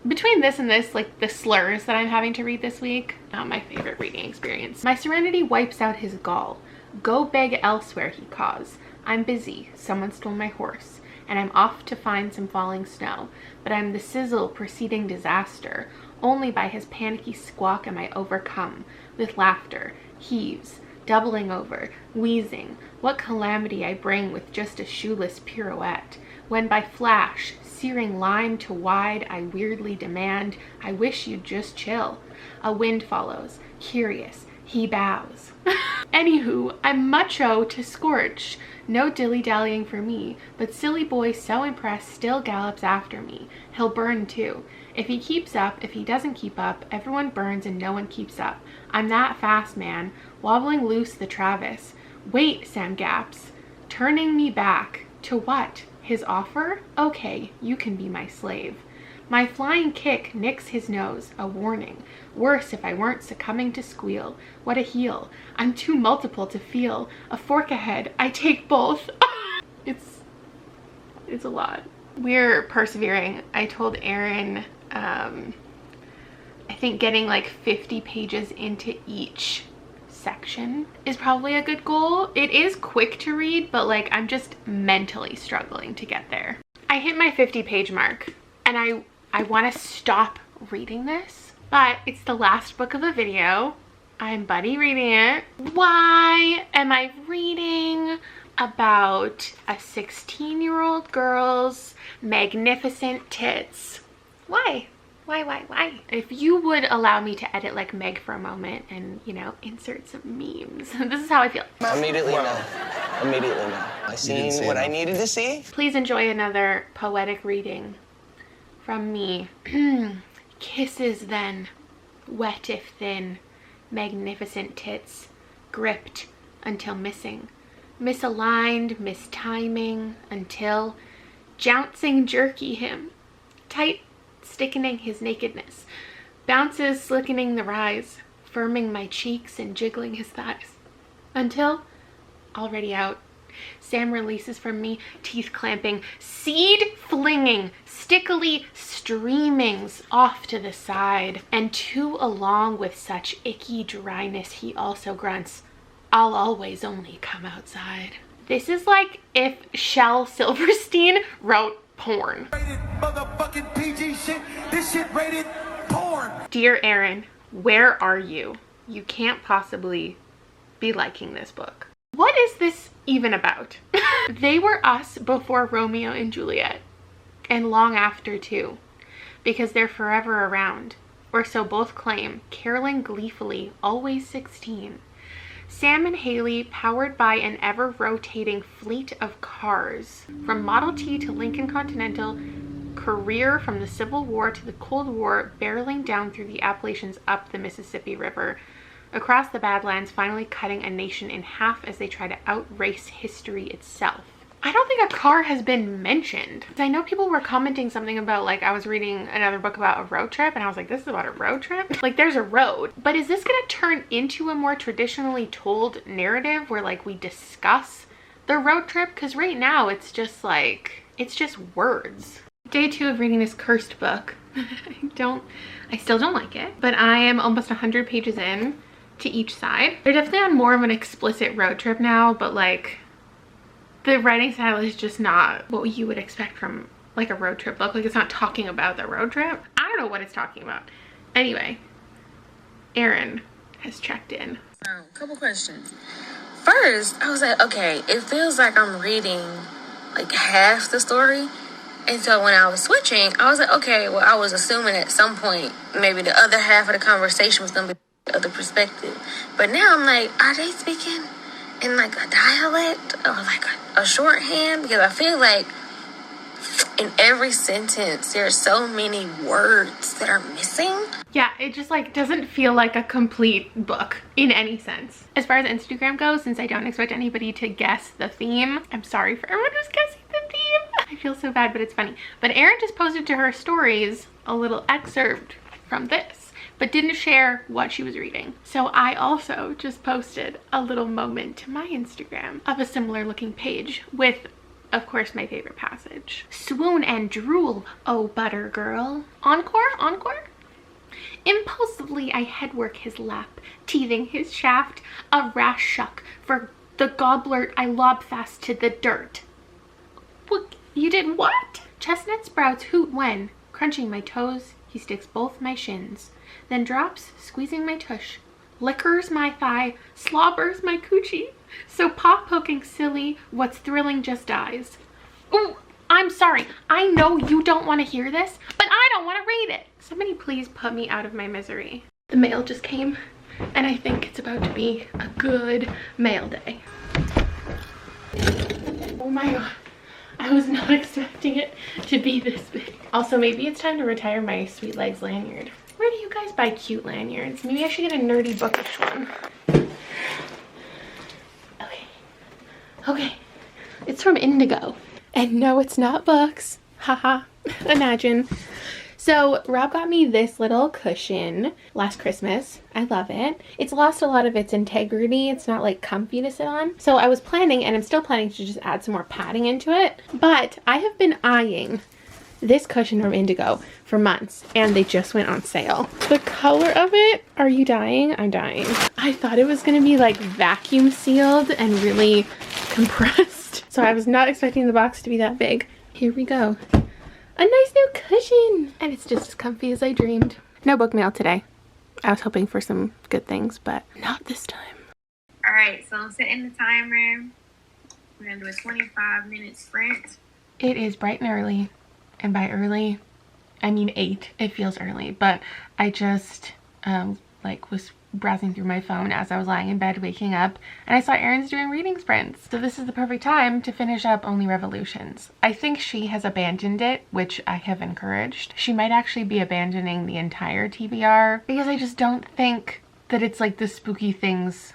Between this and this, like the slurs that I'm having to read this week, not my favorite reading experience. My serenity wipes out his gall. Go beg elsewhere, he caws. I'm busy, someone stole my horse, and I'm off to find some falling snow. But I'm the sizzle preceding disaster. Only by his panicky squawk am I overcome. With laughter, heaves, doubling over, wheezing. What calamity I bring with just a shoeless pirouette. When by flash, searing lime to wide, I weirdly demand, I wish you'd just chill. A wind follows, curious, he bows. Anywho, I'm mucho to scorch. No dilly-dallying for me, but silly boy so impressed still gallops after me. He'll burn too. If he keeps up, if he doesn't keep up, everyone burns and no one keeps up. I'm that fast, man. Wobbling loose the Travis. Wait, Sam gaps. Turning me back. To what? His offer? Okay, you can be my slave. My flying kick nicks his nose, a warning. Worse if I weren't succumbing to squeal. What a heel. I'm too multiple to feel. A fork ahead. I take both. It's a lot. We're persevering. I told Aaron, I think getting like 50 pages into each section is probably a good goal. It is quick to read, but like I'm just mentally struggling to get there. I hit my 50-page mark and I want to stop reading this, but it's the last book of the video. I'm buddy reading it. Why am I reading about a 16-year-old girl's magnificent tits? Why? Why? If you would allow me to edit like Meg for a moment and, you know, insert some memes. This is how I feel. Immediately no. Immediately no. I seen what I needed to see. Please enjoy another poetic reading from me. Kisses then, wet if thin, magnificent tits, gripped until missing, misaligned, mistiming, until jouncing jerky him, tight stickening his nakedness, bounces slickening the rise, firming my cheeks and jiggling his thighs, until, already out, Sam releases from me, teeth clamping, seed flinging, stickily streamings off to the side, and to along with such icky dryness he also grunts, I'll always only come outside. This is like if Shel Silverstein wrote porn. Rated motherfucking PG shit. This shit rated porn. Dear Aaron, where are you? You can't possibly be liking this book. What is this even about? They were us before Romeo and Juliet, and long after too, because they're forever around, or so both claim, caroling gleefully, always 16. Sam and Haley, powered by an ever-rotating fleet of cars, from Model T to Lincoln Continental, career from the Civil War to the Cold War, barreling down through the Appalachians up the Mississippi River, across the Badlands, finally cutting a nation in half as they try to outrace history itself. I don't think a car has been mentioned. I know people were commenting something about, like, I was reading another book about a road trip and I was like, this is about a road trip? Like, there's a road. But is this gonna turn into a more traditionally told narrative where, like, we discuss the road trip? Because right now it's just like, it's just words. Day 2 of reading this cursed book. I still don't like it, but I am almost 100 pages in. to each side. They're definitely on more of an explicit road trip now, but like the writing style is just not what you would expect from like a road trip book. Like it's not talking about the road trip. I don't know what it's talking about. Anyway, Erin has checked in. Couple questions. First, I was like, okay, it feels like I'm reading like half the story. And so when I was switching, I was like, okay, well, I was assuming at some point maybe the other half of the conversation was going to be the other perspective. But now I'm like, are they speaking in like a dialect or like a shorthand? Because I feel like in every sentence there's so many words that are missing. Yeah, it just like doesn't feel like a complete book in any sense. As far as Instagram goes, since I don't expect anybody to guess the theme, I'm sorry for everyone who's guessing the theme. I feel so bad, but it's funny. But Erin just posted to her stories a little excerpt from this, but didn't share what she was reading. So I also just posted a little moment to my Instagram of a similar looking page with, of course, my favorite passage. Swoon and drool, oh butter girl. Encore? Encore? Impulsively I headwork his lap, teething his shaft, a rash shuck for the gobblert I lob fast to the dirt. What? You did what? Chestnut sprouts hoot when, crunching my toes, he sticks both my shins, then drops, squeezing my tush, lickers my thigh, slobbers my coochie, so pop-poking silly, what's thrilling just dies. Ooh, I'm sorry. I know you don't want to hear this, but I don't want to read it. Somebody please put me out of my misery. The mail just came, and I think it's about to be a good mail day. Oh my god. I was not expecting it to be this big. Also, maybe it's time to retire my Sweet Legs lanyard. Where do you guys buy cute lanyards? Maybe I should get a nerdy bookish one. Okay. It's from Indigo. And no, it's not books. Haha. Imagine. So Rob got me this little cushion last Christmas. I love it. It's lost a lot of its integrity. It's not like comfy to sit on. So I was planning, and I'm still planning to just add some more padding into it. But I have been eyeing this cushion from Indigo for months, and they just went on sale. The color of it, are you dying? I'm dying. I thought it was gonna be like vacuum sealed and really compressed. So I was not expecting the box to be that big. Here we go. A nice new cushion, and it's just as comfy as I dreamed. No book mail today. I was hoping for some good things, but not this time. All right, so I'm setting the timer. We're gonna do a 25-minute sprint. It is bright and early, and by early, I mean 8. It feels early, but I just was browsing through my phone as I was lying in bed waking up, and I saw Erin's doing reading sprints. So this is the perfect time to finish up Only Revolutions. I think she has abandoned it, which I have encouraged. She might actually be abandoning the entire TBR because I just don't think that it's like the spooky things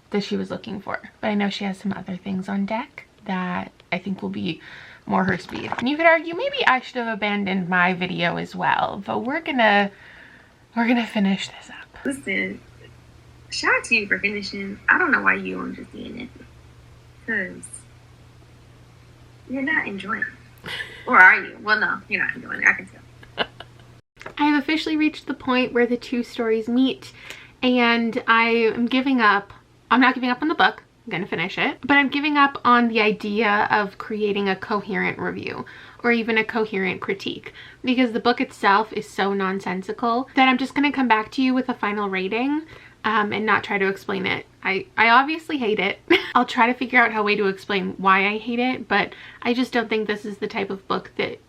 that she was looking for. But I know she has some other things on deck that I think will be more her speed. And you could argue maybe I should have abandoned my video as well, but we're gonna finish this up. Listen, shout out to you for finishing. I don't know why you aren't just doing it. Because you're not enjoying it. Or are you? Well, no, you're not enjoying it. I can tell. I have officially reached the point where the two stories meet, and I am giving up. I'm not giving up on the book. I'm gonna finish it. But I'm giving up on the idea of creating a coherent review or even a coherent critique, because the book itself is so nonsensical that I'm just gonna come back to you with a final rating and not try to explain it. I obviously hate it. I'll try to figure out a way to explain why I hate it, but I just don't think this is the type of book that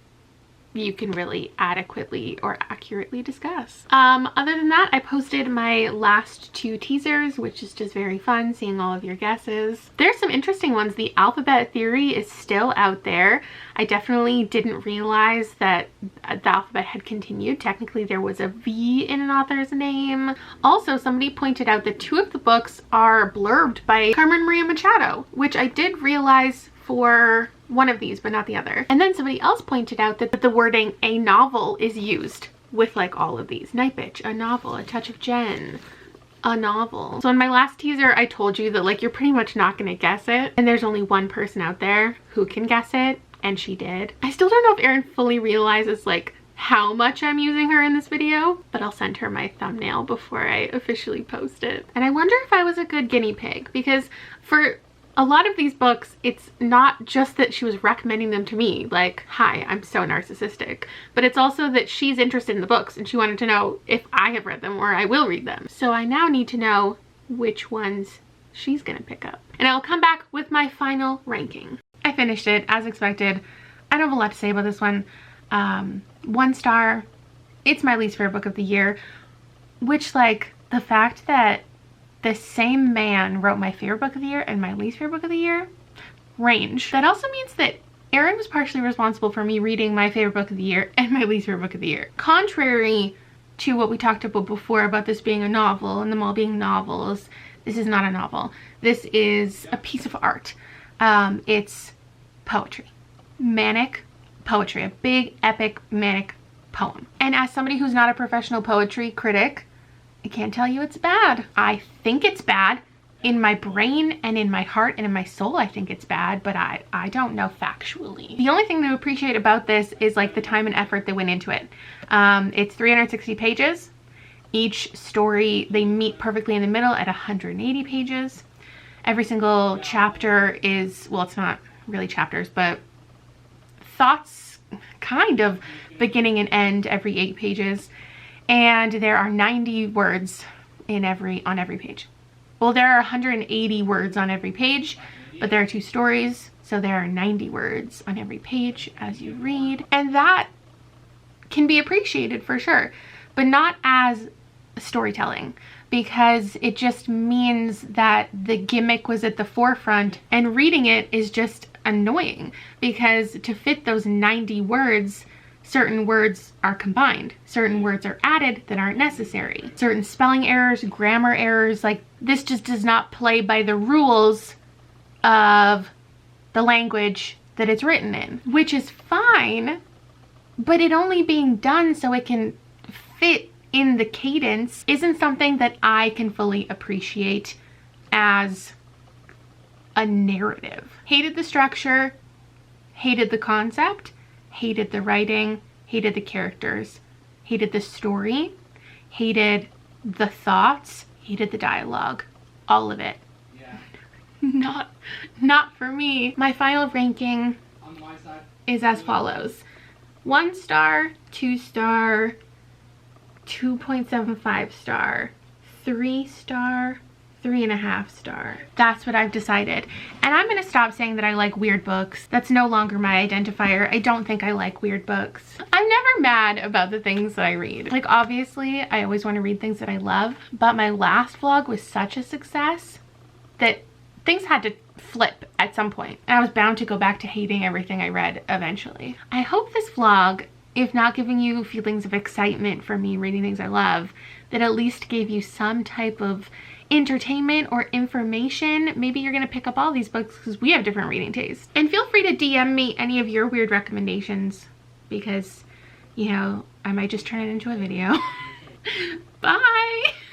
you can really adequately or accurately discuss. Other than that, I posted my last 2 teasers, which is just very fun seeing all of your guesses. There's some interesting ones. The alphabet theory is still out there. I definitely didn't realize that the alphabet had continued. Technically there was a V in an author's name. Also, somebody pointed out that 2 of the books are blurbed by Carmen Maria Machado, which I did realize for one of these but not the other. And then somebody else pointed out that the wording a novel is used with like all of these. Night Bitch, a novel, A Touch of Jen, a novel. So in my last teaser I told you that like you're pretty much not gonna guess it, and there's only one person out there who can guess it, and she did. I still don't know if Erin fully realizes like how much I'm using her in this video, but I'll send her my thumbnail before I officially post it. And I wonder if I was a good guinea pig, because for a lot of these books, it's not just that she was recommending them to me, like, hi, I'm so narcissistic, but it's also that she's interested in the books and she wanted to know if I have read them or I will read them. So I now need to know which ones she's gonna pick up. And I'll come back with my final ranking. I finished it as expected. I don't have a lot to say about this one. 1 star. It's my least favorite book of the year, which, like, the fact that the same man wrote my favorite book of the year and my least favorite book of the year, range. That also means that Erin was partially responsible for me reading my favorite book of the year and my least favorite book of the year. Contrary to what we talked about before about this being a novel and them all being novels, this is not a novel. This is a piece of art. It's poetry. Manic poetry. A big, epic, manic poem. And as somebody who's not a professional poetry critic, I can't tell you it's bad. I think it's bad. In my brain and in my heart and in my soul, I think it's bad, but I don't know factually. The only thing to appreciate about this is like the time and effort that went into it. It's 360 pages. Each story, they meet perfectly in the middle at 180 pages. Every single chapter is, well, it's not really chapters, but thoughts kind of beginning and end every 8 pages. And there are 90 words on every page. Well, there are 180 words on every page, but there are 2 stories, so there are 90 words on every page as you read. And that can be appreciated for sure, but not as storytelling, because it just means that the gimmick was at the forefront and reading it is just annoying, because to fit those 90 words, certain words are combined, certain words are added that aren't necessary, certain spelling errors, grammar errors, like this just does not play by the rules of the language that it's written in, which is fine, but it only being done so it can fit in the cadence isn't something that I can fully appreciate as a narrative. Hated the structure, hated the concept, hated the writing, hated the characters, hated the story, hated the thoughts, hated the dialogue, all of it. Yeah. Not for me. My final ranking on my side is as follows: 1 star, 2 star, 2.75 star, 3 star, 3.5 star. That's what I've decided. And I'm gonna stop saying that I like weird books. That's no longer my identifier. I don't think I like weird books. I'm never mad about the things that I read. Like, obviously, I always want to read things that I love, but my last vlog was such a success that things had to flip at some point. And I was bound to go back to hating everything I read eventually. I hope this vlog, if not giving you feelings of excitement from me reading things I love, that at least gave you some type of entertainment or information. Maybe you're gonna pick up all these books because we have different reading tastes. And feel free to DM me any of your weird recommendations, because, you know, I might just turn it into a video. Bye!